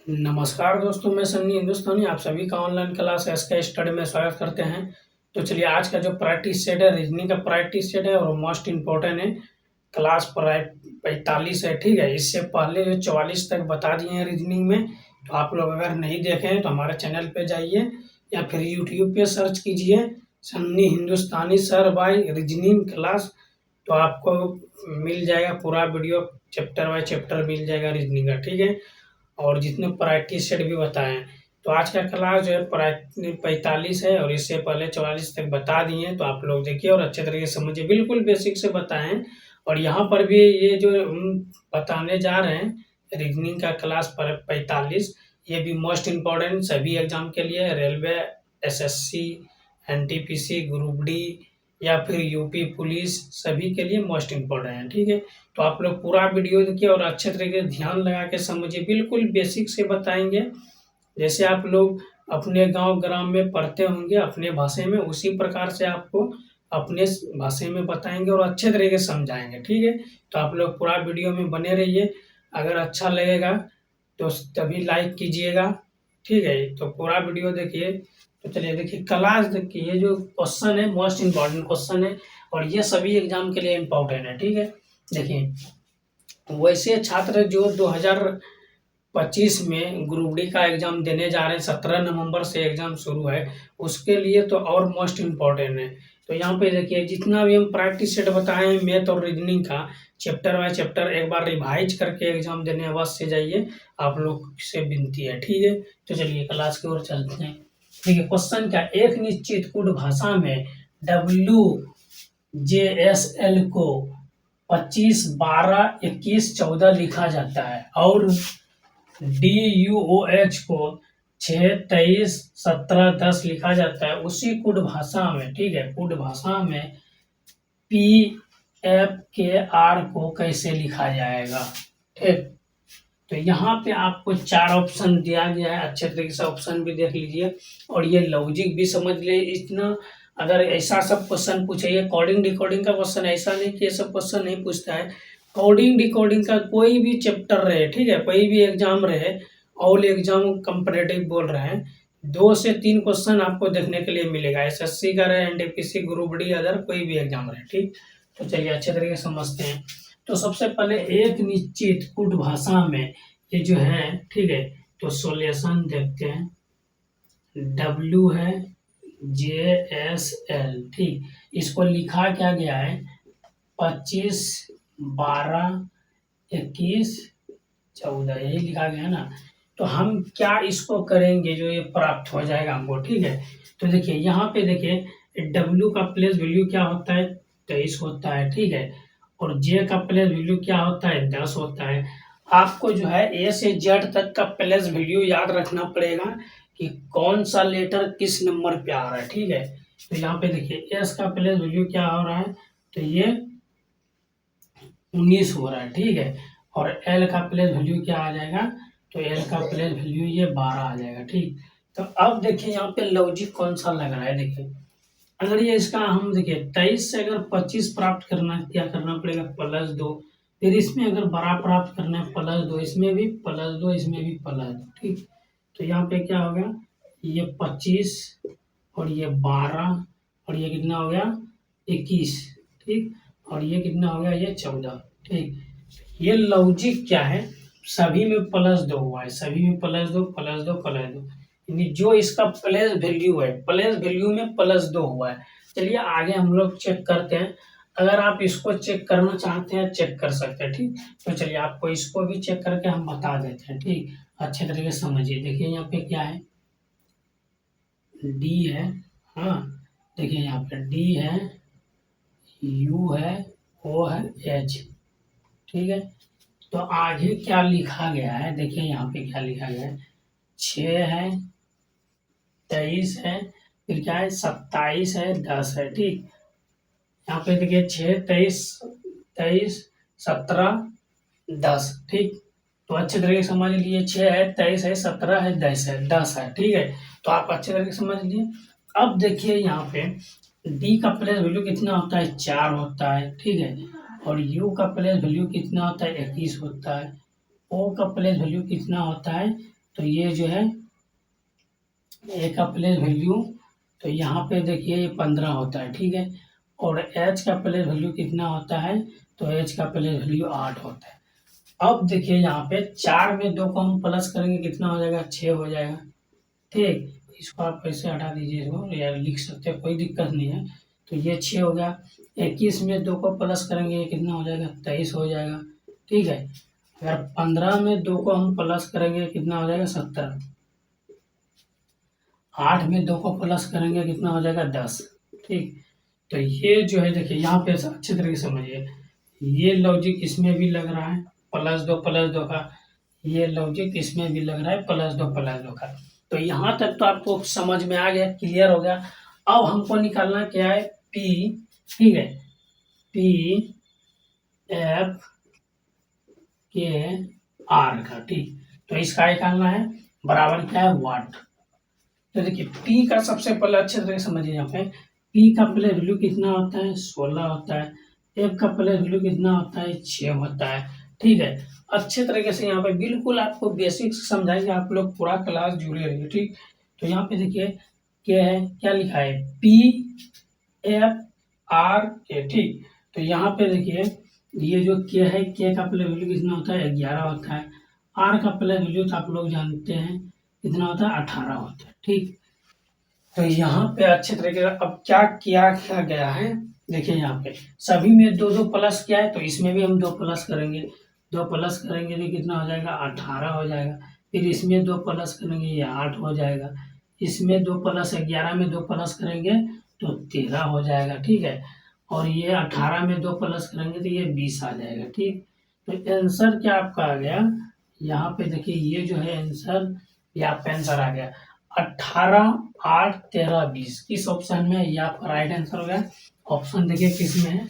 नमस्कार दोस्तों, मैं सन्नी हिंदुस्तानी आप सभी का ऑनलाइन क्लास एसके स्टडी में स्वागत करते हैं। तो चलिए आज का जो प्रैक्टिस सेट है रीजनिंग का प्रैक्टिस सेट है और मोस्ट इम्पोर्टेंट है। क्लास 45 है, ठीक है। इससे पहले जो 44 तक बता दिए हैं रीजनिंग में। तो आप लोग अगर नहीं देखे हैं तो हमारे चैनल पे जाइए या फिर यूट्यूब पे सर्च कीजिए सन्नी हिंदुस्तानी सर बाय रीजनिंग क्लास। तो आपको मिल जाएगा पूरा वीडियो, चैप्टर बाय चैप्टर मिल जाएगा रीजनिंग का, ठीक है। और जितने प्रैक्टिस सेट भी बताए हैं। तो आज का क्लास जो है 45 है और इससे पहले 44 तक बता दिए हैं। तो आप लोग देखिए और अच्छे तरीके से समझिए, बिल्कुल बेसिक से बताएं। और यहाँ पर भी ये जो बताने जा रहे हैं रीजनिंग का क्लास पर 45, ये भी मोस्ट इम्पोर्टेंट सभी एग्जाम के लिए, railway, SSC, NTPC, group D या फिर यूपी पुलिस, सभी के लिए मोस्ट इम्पोर्टेंट है, ठीक है। तो आप लोग पूरा वीडियो देखिए और अच्छे तरीके से ध्यान लगा के समझिए, बिल्कुल बेसिक से बताएंगे। जैसे आप लोग अपने गांव ग्राम में पढ़ते होंगे अपने भाषा में, उसी प्रकार से आपको अपने भाषा में बताएंगे और अच्छे तरीके से समझाएंगे, ठीक है। तो आप लोग पूरा वीडियो में बने रहिए। अगर अच्छा लगेगा तो तभी लाइक कीजिएगा, ठीक है। तो पूरा वीडियो देखिए। तो चलिए देखिए क्लास देखिए, ये जो क्वेश्चन है मोस्ट इम्पॉर्टेंट क्वेश्चन है और ये सभी एग्जाम के लिए इम्पोर्टेंट है, ठीक है। देखिए वैसे छात्र जो 2025 में ग्रुप डी का एग्जाम देने जा रहे हैं, 17 नवंबर से एग्जाम शुरू है, उसके लिए तो और मोस्ट इम्पोर्टेंट है। तो यहाँ पे देखिए जितना भी हम प्रैक्टिस सेट बताए हैं मैथ और रीजनिंग का, चैप्टर बाय चैप्टर एक बार रिवाइज करके एग्जाम देने अवश्य जाइए, आप लोग से विनती है, ठीक है। तो चलिए क्लास की ओर चलते हैं। देखिए क्वेश्चन क्या, एक निश्चित कूट भाषा में WJSL को 25, 12, 21, 14 लिखा जाता है और DUOH को 6, 23, 17, 10 लिखा जाता है। उसी कूट भाषा में, ठीक है, कूट भाषा में PFKR को कैसे लिखा जाएगा, ठीक। तो यहाँ पे आपको 4 ऑप्शन दिया गया है, अच्छे तरीके से ऑप्शन भी देख लीजिए और ये लॉजिक भी समझ ले। इतना अगर ऐसा सब क्वेश्चन पूछे, ये कोडिंग डिकोडिंग का क्वेश्चन, ऐसा नहीं कि ये सब क्वेश्चन नहीं पूछता है। कोडिंग डिकोडिंग का कोई भी चैप्टर रहे, ठीक है, कोई भी एग्जाम रहे, ऑल एग्जाम कंपैरेटिव बोल रहे हैं, 2 से 3 क्वेश्चन आपको देखने के लिए मिलेगा। एसएससी का रहे, एनटीपीसी, ग्रुप डी, अदर कोई भी एग्जाम रहे, ठीक। तो चलिए अच्छे तरीके से समझते हैं। तो सबसे पहले एक निश्चित कूट भाषा में ये जो है, ठीक है, तो सॉल्यूशन देखते हैं। W है JSL, ठीक। इसको लिखा क्या गया है 25, 12, 21, 14, यही लिखा गया है ना। तो हम क्या इसको करेंगे जो ये प्राप्त हो जाएगा हमको, ठीक है। तो देखिए यहाँ पे देखिए W का प्लेस वैल्यू क्या होता है 23 होता है, ठीक है। और J का प्लेस वैल्यू क्या होता है 10 होता है। आपको जो है A से Z तक का प्लेस वैल्यू याद रखना पड़ेगा कि कौन सा लेटर किस नंबर पे आ रहा है, ठीक है। तो यहाँ पे देखिए S का प्लेस वैल्यू क्या हो रहा है, तो ये 19 हो रहा है, ठीक है। और L का प्लेस वैल्यू क्या आ जाएगा, तो L का प्लेस वैल्यू ये 12 आ जाएगा, ठीक। तो अब देखिए यहाँ पे लॉजिक कौन सा लग रहा है। देखिए अगर ये इसका हम देखिए 23 से अगर 25 प्राप्त करना है, क्या करना पड़ेगा +2। फिर इसमें अगर बड़ा प्राप्त करना है +2, इसमें भी +2, इसमें भी +2, ठीक। तो यहाँ पे क्या हो गया, ये 25 और ये 12 और ये कितना हो गया 21, ठीक। और ये कितना हो गया, ये 14, ठीक। ये लॉजिक क्या है, सभी में +2 हुआ है, सभी में +2, +2, +2, यानी जो इसका प्लेस वैल्यू है, प्लेस वैल्यू में +2 हुआ है। चलिए आगे हम लोग चेक करते हैं। अगर आप इसको चेक करना चाहते हैं चेक कर सकते हैं, ठीक। तो चलिए आपको इसको भी चेक करके हम बता देते हैं, ठीक। अच्छे तरीके से समझिए। देखिए यहाँ पे क्या है, D है, हाँ। देखिए यहाँ पे D है, U है, O है, H, ठीक है। तो आगे क्या लिखा गया है, देखिए यहाँ पे क्या लिखा गया है, 6 है, 23 है, फिर क्या है 27 है, 10 है, ठीक। यहाँ पे देखिए 6, 23, 23, 17, 10, ठीक। तो अच्छे तरीके से समझ लीजिए, 6 है, 23 है, 17 है, 10 है, ठीक है। तो आप अच्छे तरीके से समझ लीजिए। अब देखिए यहाँ पे D का प्लेस वैल्यू कितना होता है 4 होता है, ठीक है। और U का प्लेस वैल्यू कितना होता है 21 होता है। O का प्लेस वैल्यू कितना होता है, तो ये जो है ए का प्लेस वैल्यू, तो यहाँ पे देखिए ये 15 होता है, ठीक है। और एच का प्लेस वैल्यू कितना होता है, तो एच का प्लेस वैल्यू 8 होता है। अब देखिए यहाँ पे 4 में 2 को हम प्लस करेंगे कितना हो जाएगा, 6 हो जाएगा, ठीक। इसको आप ऐसे हटा दीजिए, इसको या लिख सकते हैं, कोई दिक्कत नहीं है। तो ये 6 हो गया। 21 में 2 को प्लस करेंगे ये कितना हो जाएगा, 23 हो जाएगा, ठीक है। अगर 15 में 2 को हम प्लस करेंगे कितना हो जाएगा, 17। 8 में 2 को प्लस करेंगे कितना हो जाएगा, 10, ठीक। तो ये जो है देखिए यहाँ पे अच्छे तरीके से समझिए, ये लॉजिक इसमें भी लग रहा है प्लस दो का, ये लॉजिक इसमें भी लग रहा है प्लस दो का। तो यहाँ तक तो आपको समझ में आ गया, क्लियर हो गया। अब हमको निकालना क्या है, पी, ठीक है, पी एफ के आर का, ठीक। तो इसका निकालना है बराबर क्या है, वाट। तो देखिए P का सबसे पहले अच्छे तरह समझिए, यहाँ पे P का प्लेस वैल्यू कितना होता है, 16 होता है। F का प्लेस वैल्यू कितना होता है, 6 होता है, ठीक है। अच्छे तरीके से यहाँ पे बिल्कुल आपको बेसिक्स समझाएंगे, आप लोग पूरा क्लास जुड़े रहिए, ठीक। तो यहाँ पे देखिए क्या है, क्या लिखा है, PFR, ठीक। तो यहाँ पे देखिए ये जो K है, K का प्लेस वैल्यू कितना होता है, 11 होता है। R का प्लेस वैल्यू तो आप लोग जानते हैं कितना होता है, 18 होता है, ठीक। तो यहाँ पे अच्छे तरीके से अब क्या किया गया है, देखिए यहाँ पे सभी में 2 2 प्लस किया है, तो इसमें भी हम 2 प्लस करेंगे। 2 प्लस करेंगे तो कितना हो जाएगा, 18 हो जाएगा। फिर इसमें 2 प्लस करेंगे ये 8 हो जाएगा। इसमें 2 प्लस 11 में 2 प्लस करेंगे तो 13 हो जाएगा, ठीक है। और ये 18 में 2 प्लस करेंगे तो ये 20 आ जाएगा, ठीक। तो आंसर क्या आपका आ गया, यहाँ पे देखिए ये जो है आंसर, ये आपका आंसर आ गया 18, 8, 13, 20। किस ऑप्शन में, ये आपका राइट आंसर हो गया। ऑप्शन देखिए किस में है,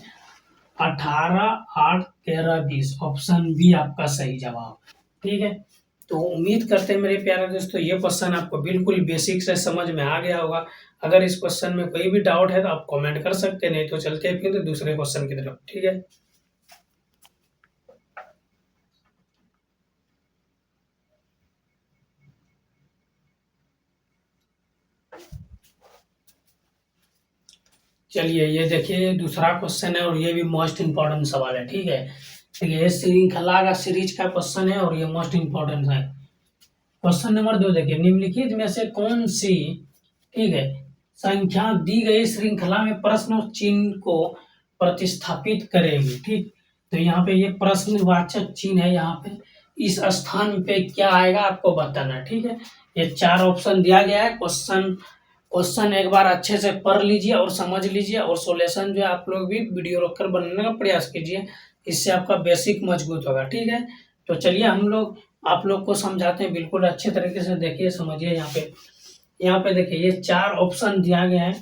18, 8, 13, 20, ऑप्शन बी आपका सही जवाब, ठीक है। तो उम्मीद करते हैं मेरे प्यारे दोस्तों ये क्वेश्चन आपको बिल्कुल बेसिक से समझ में आ गया होगा। अगर इस क्वेश्चन में कोई भी डाउट है तो आप कमेंट कर सकते हैं, नहीं तो चलते हैं फिर दूसरे क्वेश्चन की तरफ, ठीक है। चलिए ये देखिए दूसरा क्वेश्चन है और ये भी मोस्ट इम्पोर्टेंट सवाल है, ठीक है। देखिए ये श्रृंखला का सीरीज का क्वेश्चन है और ये मोस्ट इम्पोर्टेंट है। क्वेश्चन नंबर 2 देखिए, निम्नलिखित में से कौन सी, ठीक है, संख्या दी गई श्रृंखला में प्रश्न चिन्ह को प्रतिस्थापित करेगी, ठीक। तो यहाँ पे ये प्रश्नवाचक चिन्ह है, यहाँ पे इस स्थान पे क्या आएगा आपको बताना है, ठीक है। ये 4 ऑप्शन दिया गया है। क्वेश्चन एक बार अच्छे से पढ़ लीजिए और समझ लीजिए, और सॉल्यूशन जो है आप लोग भी वीडियो रोक कर बनाने का प्रयास कीजिए, इससे आपका बेसिक मजबूत होगा, ठीक है। तो चलिए हम लोग आप लोग को समझाते हैं, बिल्कुल अच्छे तरीके से देखिए समझिए। यहाँ पे देखिए ये 4 ऑप्शन दिया गया है,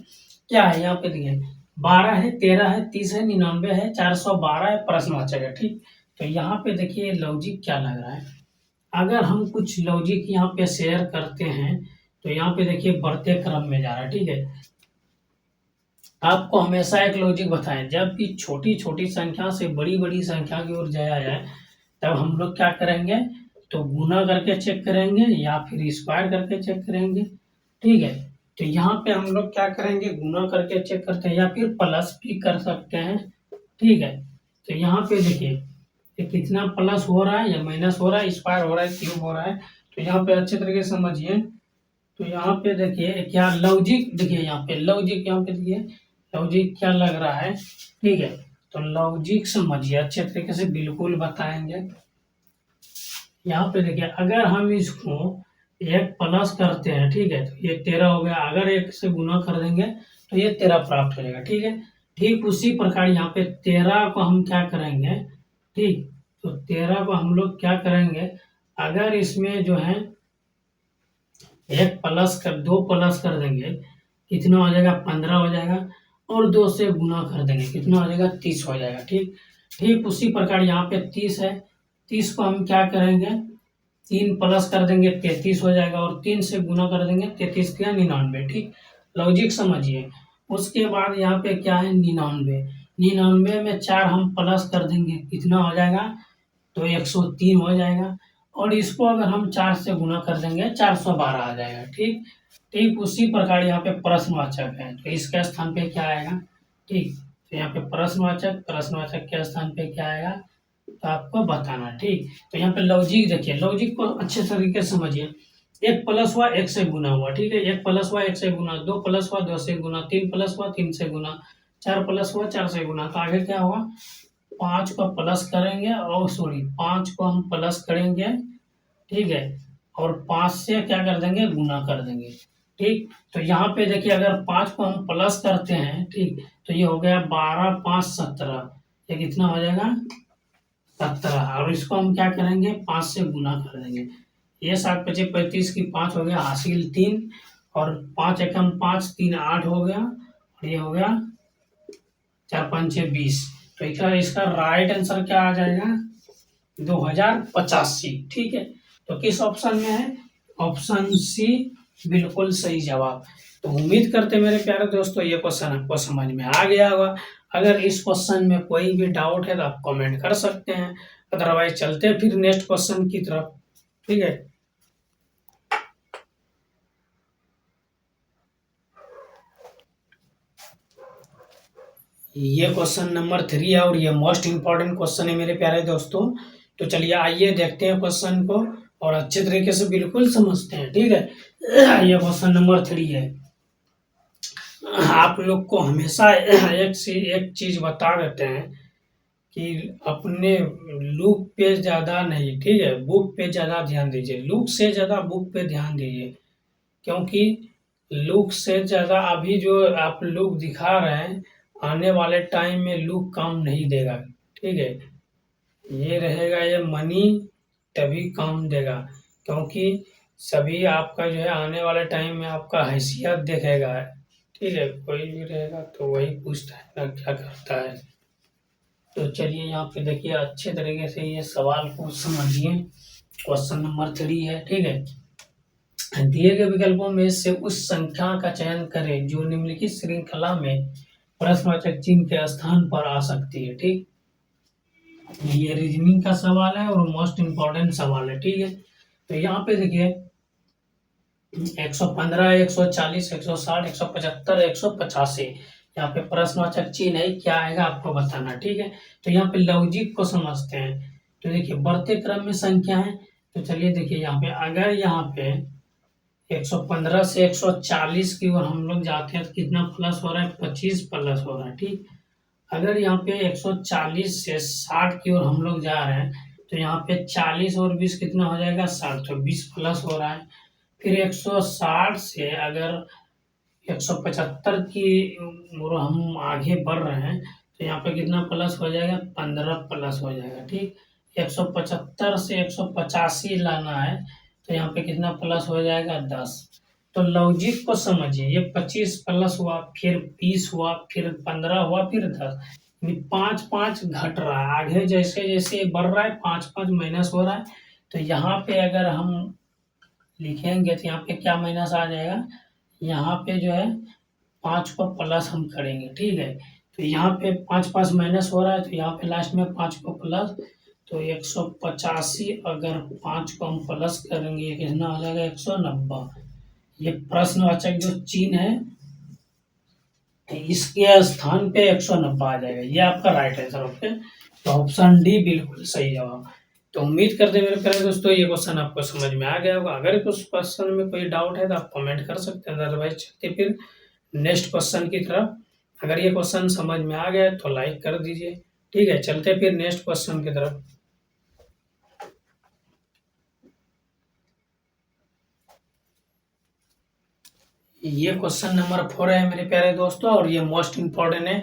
क्या है यहाँ पे देखिए, 12 है, 13 है, 30 है, 99 है, 412 है, प्रश्नवाचक है, ठीक। तो यहाँ पे देखिए लॉजिक क्या लग रहा है, अगर हम कुछ लॉजिक यहाँ पे शेयर करते हैं तो यहाँ पे देखिए बढ़ते क्रम में जा रहा है, ठीक है। आपको हमेशा एक लॉजिक बताएं, जब भी छोटी छोटी संख्या से बड़ी बड़ी संख्या की ओर जाया जाए तब हम लोग क्या करेंगे, तो गुना करके चेक करेंगे या फिर स्क्वायर करके चेक करेंगे, ठीक है। तो यहाँ पे हम लोग क्या करेंगे, गुना करके चेक करते हैं या फिर प्लस भी कर सकते हैं, ठीक है। तो यहाँ पे देखिए ये कितना प्लस हो रहा है या माइनस हो रहा है, स्क्वायर हो रहा है, क्यूब हो रहा है। तो यहाँ पे अच्छे तरीके से समझिए। तो यहाँ पे देखिए क्या लॉजिक, देखिए यहाँ पे लॉजिक, यहाँ पे देखिए लॉजिक क्या लग रहा है, ठीक है। तो लॉजिक समझिए अच्छे तरीके से, बिल्कुल बताएंगे। यहाँ पे देखिए अगर हम इसको 1 प्लस करते हैं, ठीक है, तो ये 13 हो गया। अगर 1 से गुना कर देंगे तो ये 13 प्राप्त हो जाएगा, ठीक है। ठीक उसी प्रकार यहाँ पे 13 को हम क्या करेंगे, ठीक। तो 13 को हम लोग क्या करेंगे, अगर इसमें जो है 2 प्लस कर देंगे कितना हो जाएगा, 15 हो जाएगा। और 2 से गुना कर देंगे कितना हो जाएगा, 30 हो जाएगा, ठीक। ठीक उसी प्रकार यहाँ पे 30 है, 30 को हम क्या करेंगे, 3 प्लस कर देंगे 33 हो जाएगा, और 3 से गुना कर देंगे 33 क्या 99, ठीक। लॉजिक समझिए। उसके बाद यहाँ पे क्या है 99, 99 में 4 हम प्लस कर देंगे कितना हो जाएगा, तो 103 हो जाएगा। और इसको अगर हम 4 से गुना कर देंगे 412 आ जाएगा। ठीक, ठीक उसी प्रकार यहाँ पे प्रश्नवाचक है, तो इसके स्थान पे क्या आएगा। ठीक, तो यहाँ पे प्रश्नवाचक, प्रश्नवाचक के स्थान पे क्या आएगा तो आपको बताना। ठीक, तो यहाँ पे लॉजिक देखिए, लॉजिक को अच्छे तरीके से समझिए। एक प्लस हुआ एक से गुना हुआ, ठीक है, एक प्लस हुआ एक से गुना, दो प्लस हुआ दो से गुना, तीन प्लस हुआ तीन से गुना, चार प्लस हुआ चार से गुना, तो आगे क्या होगा, पाँच को प्लस करेंगे और सॉरी पाँच को हम प्लस करेंगे, ठीक है, और पाँच से क्या कर देंगे गुना कर देंगे। ठीक, तो यहाँ पे देखिए अगर पाँच को हम प्लस करते हैं, ठीक, तो ये हो गया 12 5 17, ये कितना हो जाएगा 17, और इसको हम क्या करेंगे 5 से गुना कर देंगे। ये 7 पचे 35 की 5 हो गया हासिल 3, और 5 एकम 5 3 8 हो गया, और ये हो गया 4 5 6 20। तो इसका राइट आंसर क्या आ जाएगा 2085। ठीक है, तो किस ऑप्शन में है, ऑप्शन सी बिल्कुल सही जवाब। तो उम्मीद करते हैं मेरे प्यारे दोस्तों ये क्वेश्चन आपको समझ में आ गया होगा। अगर इस क्वेश्चन में कोई भी डाउट है तो आप कमेंट कर सकते हैं, अदरवाइज चलते हैं फिर नेक्स्ट क्वेश्चन की तरफ। ठीक है, ये क्वेश्चन नंबर 3 है और ये मोस्ट इंपॉर्टेंट क्वेश्चन है मेरे प्यारे दोस्तों। तो चलिए आइए देखते हैं क्वेश्चन को और अच्छे तरीके से बिल्कुल समझते हैं। ठीक है, ये क्वेश्चन नंबर 3 है। आप लोग को हमेशा एक से एक चीज बता देते हैं कि अपने लुक पे ज़्यादा नहीं, ठीक है, बुक पे ज़्यादा ध्यान दीजिए, लुक से ज़्यादा बुक पे ध्यान दीजिए, क्योंकि लुक से ज़्यादा अभी जो आप लुक दिखा रहे हैं आने वाले टाइम में लुक काम नहीं देगा। ठीक है, ये रहेगा ये मनी तभी काम देगा, क्योंकि सभी आपका जो है आने वाले टाइम में आपका हैसियत देखेगा। ठीक है, कोई भी रहेगा तो वही पूछता है ना क्या करता है। तो चलिए यहाँ पे देखिए अच्छे तरीके से ये सवाल को समझिए। क्वेश्चन नंबर 3 है। ठीक है, दिए गए विकल्पों में से उस संख्या का चयन करें जो निम्नलिखित श्रृंखला में प्रश्नवाचक चिन्ह के स्थान पर आ सकती है। ठीक, ये रीजनिंग का सवाल है और मोस्ट इम्पोर्टेंट सवाल है। ठीक है, तो यहाँ पे देखिए 115 140 160 175 185, यहाँ पे प्रश्नवाचक चिन्ह है, क्या आएगा आपको बताना। ठीक है, तो यहाँ पे लॉजिक को समझते हैं। तो देखिए बढ़ते क्रम में संख्या है, तो चलिए देखिए यहाँ पे अगर यहाँ पे 115 से 140 की ओर हम लोग जाते हैं तो कितना प्लस हो रहा है 25 प्लस हो रहा है। ठीक, अगर यहाँ पे 140 से 60 की ओर हम लोग जा रहे हैं तो यहाँ पे 40 और 20 कितना हो जाएगा 60, तो 20 प्लस हो रहा है। फिर 160 से अगर 175 की ओर हम आगे बढ़ रहे हैं तो यहाँ पे कितना प्लस हो जाएगा 15 प्लस हो जाएगा। ठीक, 175 से 185 लाना है तो यहाँ पे कितना प्लस हो जाएगा 10। तो लॉजिक को समझिए, ये 25 प्लस हुआ फिर 20 हुआ फिर 15 हुआ फिर 10, यानी 5 5 घट रहा है, आगे जैसे जैसे बढ़ रहा है 5 5 माइनस हो रहा है। तो यहाँ पे अगर हम लिखेंगे तो यहाँ पे क्या माइनस आ जाएगा, यहाँ पे जो है 5 को प्लस हम करेंगे। ठीक है, तो यहाँ पे 5 5 माइनस हो रहा है तो यहाँ पे लास्ट में 5 को प्लस, तो 185 अगर 5 को हम प्लस करेंगे कितना हो जाएगा 190। ये प्रश्नवाचक जो चिन्ह है इसके स्थान पे 190 आ जाएगा, ये आपका राइट आंसर। ओके, तो ऑप्शन डी बिल्कुल सही जवाब। तो उम्मीद करते हैं मेरे प्यारे दोस्तों ये क्वेश्चन आपको समझ में आ गया होगा। अगर कुछ क्वेश्चन में कोई डाउट है तो आप कमेंट कर सकते हैं, अदरवाइज चलते फिर नेक्स्ट क्वेश्चन की तरफ। अगर ये क्वेश्चन समझ में आ गया तो लाइक कर दीजिए। ठीक है, चलते फिर नेक्स्ट क्वेश्चन की तरफ। ये क्वेश्चन नंबर 4 है मेरे प्यारे दोस्तों और ये मोस्ट इम्पोर्टेंट है।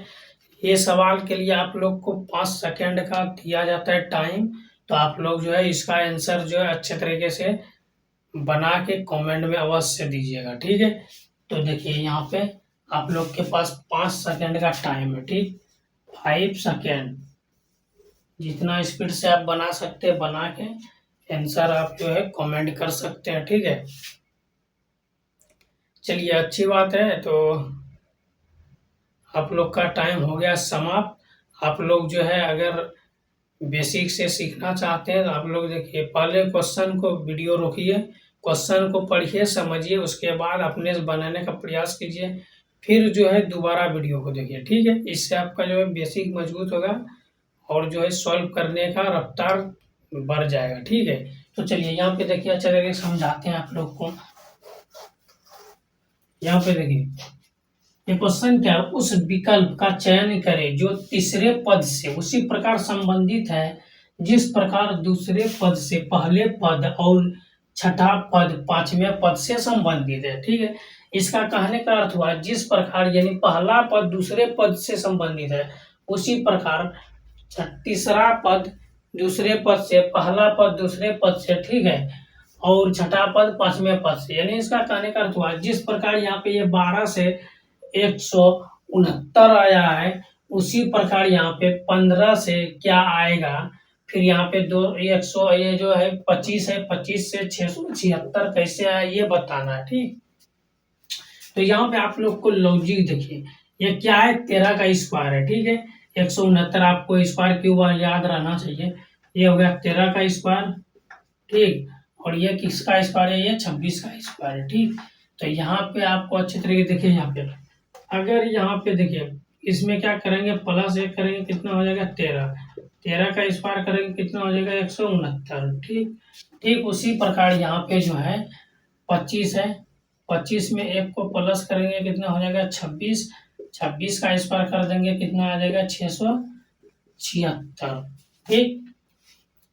ये सवाल के लिए आप लोग को 5 सेकेंड का दिया जाता है टाइम, तो आप लोग जो है इसका आंसर जो है अच्छे तरीके से बना के कमेंट में अवश्य दीजिएगा। ठीक है, तो देखिए यहाँ पे आप लोग के पास 5 सेकेंड का टाइम है। ठीक, 5 सेकेंड, जितना स्पीड से आप बना सकते हैं बना के आंसर आप जो है कमेंट कर सकते हैं। ठीक है, चलिए अच्छी बात है। तो आप लोग का टाइम हो गया समाप्त। आप लोग जो है अगर बेसिक से सीखना चाहते हैं तो आप लोग देखिए, पहले क्वेश्चन को वीडियो रोकिए, क्वेश्चन को पढ़िए, समझिए, उसके बाद अपने से बनाने का प्रयास कीजिए, फिर जो है दोबारा वीडियो को देखिए, ठीक है। इससे आपका जो है बेसिक मजबूत होगा और जो है सॉल्व करने का रफ्तार बढ़ जाएगा, ठीक है। तो चलिए यहाँ पे देखिए, अच्छा तरीके से समझाते हैं आप लोग को। यहाँ पे देखिए, ये क्वेश्चन क्या है, उस विकल्प का चयन करें जो तीसरे पद से उसी प्रकार संबंधित है जिस प्रकार दूसरे पद से पहले पद और छठा पद पांचवें पद से संबंधित है, ठीक है। इसका कहने का अर्थ हुआ जिस प्रकार, यानी पहला पद दूसरे पद से संबंधित है उसी प्रकार तीसरा पद दूसरे पद से, पहला पद दूसरे पद से, ठीक है, और छठा पद पांचवें पद से। यानी इसका कहने का अर्थ हुआ जिस प्रकार यहाँ पे ये 12 से 169 आया है, उसी प्रकार यहाँ पे 15 से क्या आएगा, फिर यहाँ पे 100, ये जो है 25 है, 25 से 676 कैसे आया ये बताना है, ठीक। तो यहाँ पे आप लोग को लॉजिक देखिए, ये क्या है, 13 का स्क्वायर है, ठीक है। 169 आपको स्क्वायर क्यों याद रहना चाहिए, ये हो गया 13 का स्क्वायर, ठीक। और ये किसका स्क्वायर है, ये 26 का स्क्वायर है, ठीक। तो यहाँ पे आपको अच्छे तरीके देखिए, यहाँ पे अगर यहाँ पे देखिए इसमें क्या करेंगे, प्लस 1 करेंगे कितना हो जाएगा 13, 13 का स्क्वायर करेंगे कितना हो जाएगा 169, ठीक। ठीक उसी प्रकार यहाँ पे जो है 25 है, 25 में 1 को प्लस करेंगे कितना हो जाएगा 26, 26 का स्क्वायर कर देंगे कितना आ जाएगा 676, ठीक।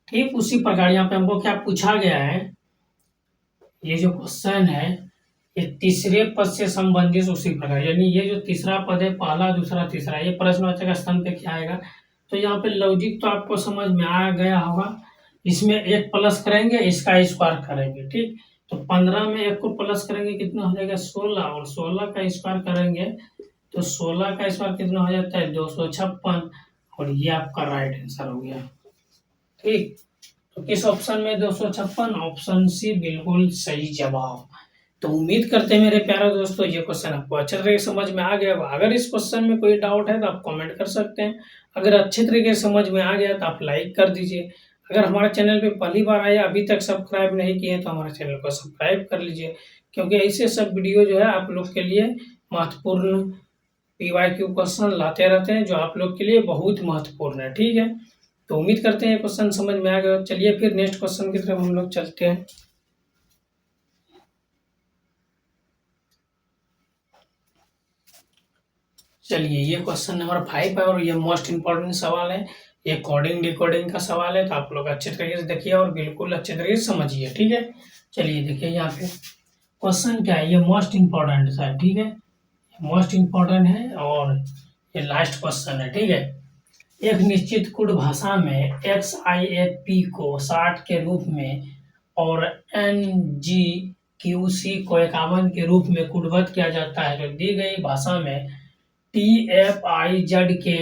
ठीक उसी प्रकार यहाँ पे हमको क्या पूछा गया है, ये जो क्वेश्चन है ये तीसरे पद से संबंधित उसी प्रकार, यानी ये जो तीसरा पद है, पहला दूसरा तीसरा, ये प्रश्नवाचक स्थान पे क्या आएगा। तो यहाँ पे लॉजिक तो आपको समझ में आ गया होगा, इसमें 1 प्लस करेंगे, इसका स्क्वायर करेंगे, ठीक। तो 15 में 1 को प्लस करेंगे कितना हो जाएगा 16, और 16 का स्क्वायर करेंगे तो 16 का स्क्वायर कितना हो जाता है 256, और ये आपका राइट आंसर हो गया, ठीक। तो किस ऑप्शन में 256, ऑप्शन सी बिल्कुल सही जवाब। तो उम्मीद करते हैं मेरे प्यारे दोस्तों ये क्वेश्चन आपको अच्छे तरीके से समझ में आ गया होगा। अगर इस क्वेश्चन में कोई डाउट है तो आप कमेंट कर सकते हैं, अगर अच्छे तरीके से समझ में आ गया तो आप लाइक कर दीजिए। अगर हमारे चैनल पे पहली बार आए, अभी तक सब्सक्राइब नहीं किए तो हमारे चैनल को सब्सक्राइब कर लीजिए, क्योंकि ऐसे सब वीडियो जो है आप लोग के लिए महत्वपूर्ण PYQ क्वेश्चन लाते रहते हैं जो आप लोग के लिए बहुत महत्वपूर्ण है, ठीक है। तो उम्मीद करते हैं ये क्वेश्चन समझ में आ गया। चलिए फिर नेक्स्ट क्वेश्चन की तरफ हम लोग चलते हैं। चलिए ये क्वेश्चन नंबर 5 है और ये मोस्ट इम्पोर्टेंट सवाल है, ये कोडिंग डिकोडिंग का सवाल है, तो आप लोग अच्छे तरीके से देखिए और बिल्कुल अच्छे तरीके से समझिए, ठीक है। चलिए देखिए यहाँ पे क्वेश्चन क्या है, ये मोस्ट इम्पोर्टेंट है, ठीक है, मोस्ट इम्पोर्टेंट है और ये लास्ट क्वेश्चन है, ठीक है। एक निश्चित कोड भाषा में XIAP को 60 के रूप में और NGQC को 51 के रूप में कोडबद्ध किया जाता है, तो दी गई भाषा में TFIZ के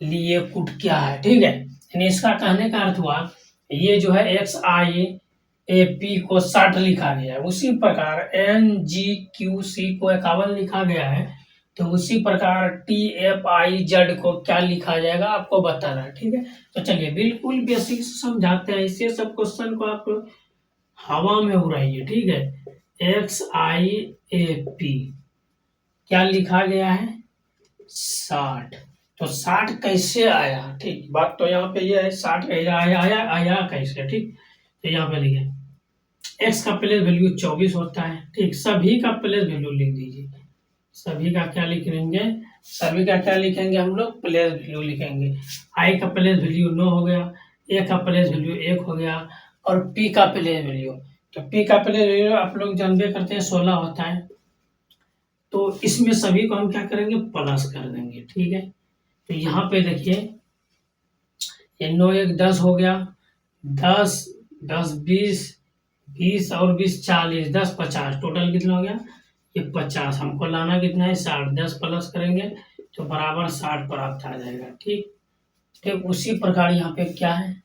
लिए कोड क्या है, ठीक है। यानी इसका कहने का अर्थ हुआ ये जो है XIAP को 60 लिखा गया है, उसी प्रकार NGQC को 51 लिखा गया है, तो उसी प्रकार TFIZ को क्या लिखा जाएगा आपको बताना है, ठीक है। तो चलिए बिल्कुल बेसिक से समझाते हैं, इससे सब क्वेश्चन को आप हवा में उड़ाइए, ठीक है। XIAP क्या लिखा गया है 60, तो 60 कैसे आया, ठीक। बात तो यहाँ पे ये है 60 आया कैसे, ठीक। तो यहाँ पे देखिए x का प्लेस वैल्यू 24 होता है, ठीक। सभी का प्लेस वैल्यू लिख दीजिए, सभी का क्या लिख लेंगे, सभी का क्या लिखेंगे हम लोग, प्लेस वैल्यू लिखेंगे। i का प्लेस वैल्यू 9 हो गया, a का प्लेस वैल्यू 1 हो गया, और p का प्लेस वैल्यू, तो p का प्लेस वैल्यू आप लोग जानबे करते हैं 16 होता है, तो इसमें सभी को हम क्या करेंगे प्लस कर देंगे, ठीक है। तो यहाँ पे देखिए ये 9 1 10 हो गया, 10 10 20 20 और 20 40 10 50, टोटल कितना हो गया ये 50, हमको लाना कितना है 60, 10 प्लस करेंगे तो बराबर 60 प्राप्त आ जाएगा, ठीक। ठीक उसी प्रकार यहाँ पे क्या है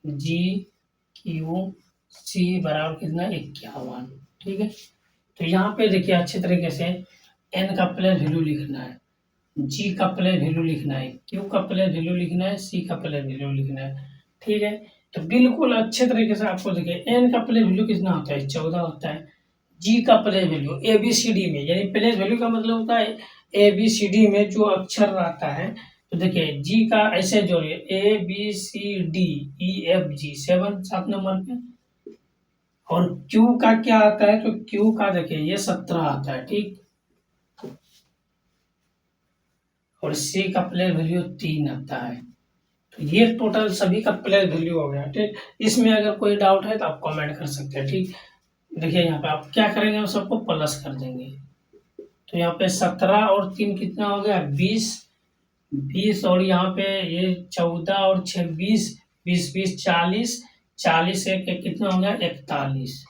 NGQC बराबर कितना 51, ठीक है। तो यहाँ पे देखिए अच्छे तरीके से n का प्लेस वैल्यू लिखना है, जी का प्लेस वैल्यू लिखना है, क्यू का प्लेस वैल्यू लिखना है, सी का प्लेस वैल्यू लिखना है। ठीक है, तो बिल्कुल अच्छे तरीके से आपको देखिए एन का प्लेस वैल्यू कितना होता है, 14 होता है। जी का place value A B C D में, यानी प्लेस वैल्यू का मतलब होता है ए बी सी डी में जो अक्षर रहता है। तो देखिए जी का ऐसे जोड़िए, A B C D E F G, 7 7 नंबर पे। और क्यू का क्या आता है, तो क्यू का देखिए ये 17 आता है। ठीक, और सी का प्लेस वैल्यू 3 आता है। तो ये टोटल सभी का प्लेस वैल्यू हो गया। ठीक, इसमें अगर कोई डाउट है तो आप कमेंट कर सकते हैं। ठीक, देखिए यहाँ पे आप क्या करेंगे, हम सबको प्लस कर देंगे। तो यहाँ पे 17 और 3 कितना हो गया, 20। 20 और यहाँ पे ये 14 और 6 20, 20 20 40, 40 एक एक कितना हो गया, 41।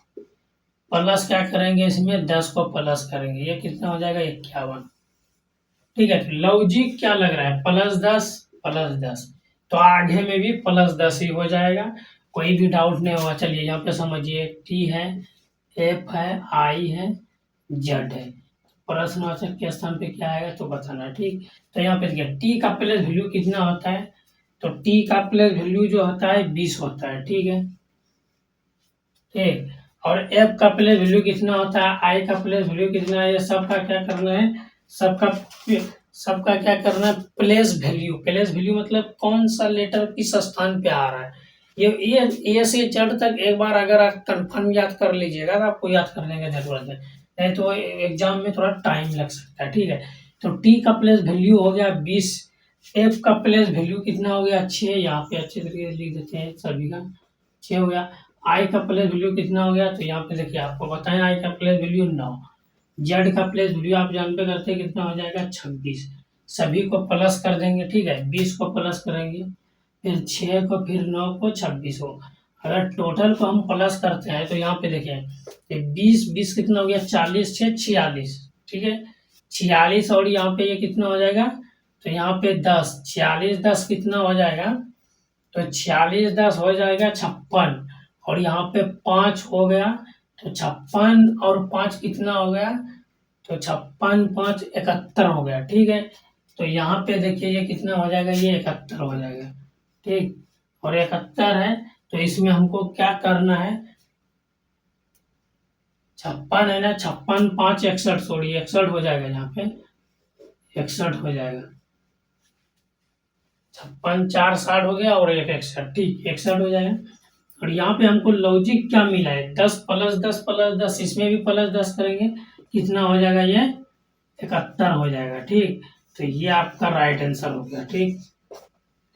प्लस क्या करेंगे, इसमें 10 को प्लस करेंगे, ये कितना हो जाएगा, 51। ठीक है, लॉजिक क्या लग रहा है, +10 +10, तो आगे में भी +10 ही हो जाएगा, कोई भी डाउट नहीं होगा। चलिए यहाँ पे समझिए, टी है, एफ है, आई है, जेड है। प्रश्नवाचक के स्थान पे क्या आएगा तो बताना। ठीक, तो यहाँ पे देखिए टी का प्लेस वैल्यू कितना होता है, तो टी का प्लेस वैल्यू जो होता है 20 होता है। ठीक है, ठीक, और एफ का प्लेस वैल्यू कितना होता है, आई का प्लेस वैल्यू कितना है, ये सबका क्या करना है, सबका सबका क्या करना है, प्लेस वैल्यू। प्लेस वैल्यू मतलब कौन सा लेटर किस स्थान पे आ रहा है। ये से जेड तक एक बार अगर आप कंफर्म याद कर लीजिएगा तो आपको याद करने की जरूरत है, नहीं तो एग्जाम में थोड़ा टाइम लग सकता है। ठीक है, तो टी का प्लेस वैल्यू हो गया 20, एफ का प्लेस वैल्यू कितना हो गया 6, यहाँ पे अच्छे तरीके से लिख देते हैं सभी का, 6 हो गया। आई का प्लेस वैल्यू कितना हो गया, तो यहाँ पे देखिए आपको बताएं, आई का प्लेस वैल्यू 9। जेड का प्लेस वैल्यू आप जानते करते हैं कितना हो जाएगा, 26। सभी को प्लस कर देंगे। ठीक है, 20 को प्लस करेंगे, फिर 6 को, फिर 9 को, 26 को। अगर टोटल को हम प्लस करते हैं तो यहाँ पे देखिए ये 20 20 कितना हो गया, 40 6 46। ठीक है, 46 और यहाँ पे ये कितना हो जाएगा, तो यहाँ पे 10, 46 10 कितना हो जाएगा, तो 46 10 हो जाएगा 56। और यहाँ पे 5 हो गया, तो 56 और 5 कितना हो गया, तो 56 5 71 हो गया। ठीक है, तो यहाँ पे देखिए ये कितना हो जाएगा, ये 71 हो जाएगा। ठीक, और 71 है, तो इसमें हमको क्या करना है, 56 है ना, 56 5 61, सॉरी 61 हो जाएगा, यहाँ पे 61 हो जाएगा। 56 4 60 हो गया और 1 61, ठीक 61 हो जाएगा। और यहाँ पे हमको लॉजिक क्या मिला है, 10 + 10 + 10, इसमें भी +10 करेंगे, कितना हो जाएगा, ये 71 हो जाएगा। ठीक, तो ये आपका राइट आंसर हो गया। ठीक,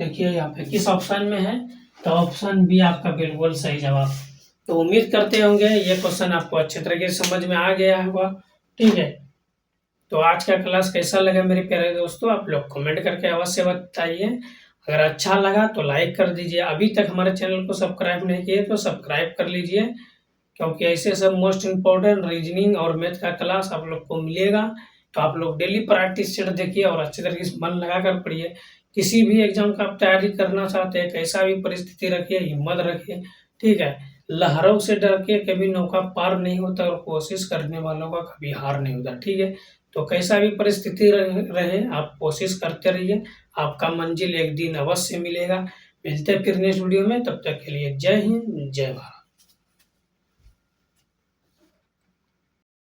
देखिए यहाँ पे किस ऑप्शन में है, तो ऑप्शन बी आपका बिल्कुल सही जवाब। तो उम्मीद करते होंगे ये क्वेश्चन आपको अच्छे तरीके से समझ में आ गया होगा। ठीक है, तो आज का क्लास कैसा लगा मेरे प्यारे दोस्तों, आप लोग कमेंट करके अवश्य बताइए। अगर अच्छा लगा तो लाइक कर दीजिए, अभी तक हमारे चैनल को सब्सक्राइब नहीं किए तो सब्सक्राइब कर लीजिए, क्योंकि ऐसे सब मोस्ट इम्पोर्टेंट रीजनिंग और मैथ का क्लास आप लोग को मिलेगा। तो आप लोग डेली प्रैक्टिस सेट देखिए और अच्छे तरीके से मन लगा कर पढ़िए। किसी भी एग्जाम का आप तैयारी करना चाहते हैं, कैसा भी परिस्थिति रखिए, हिम्मत रखिए। ठीक है, लहरों से डर के कभी नौका पार नहीं होता और कोशिश करने वालों का कभी हार नहीं होता। ठीक है, तो कैसा भी परिस्थिति रहे आप कोशिश करते रहिए, आपका मंजिल एक दिन अवश्य मिलेगा। मिलते हैं फिर नेक्स्ट वीडियो में, तब तक के लिए जय हिंद जय भारत।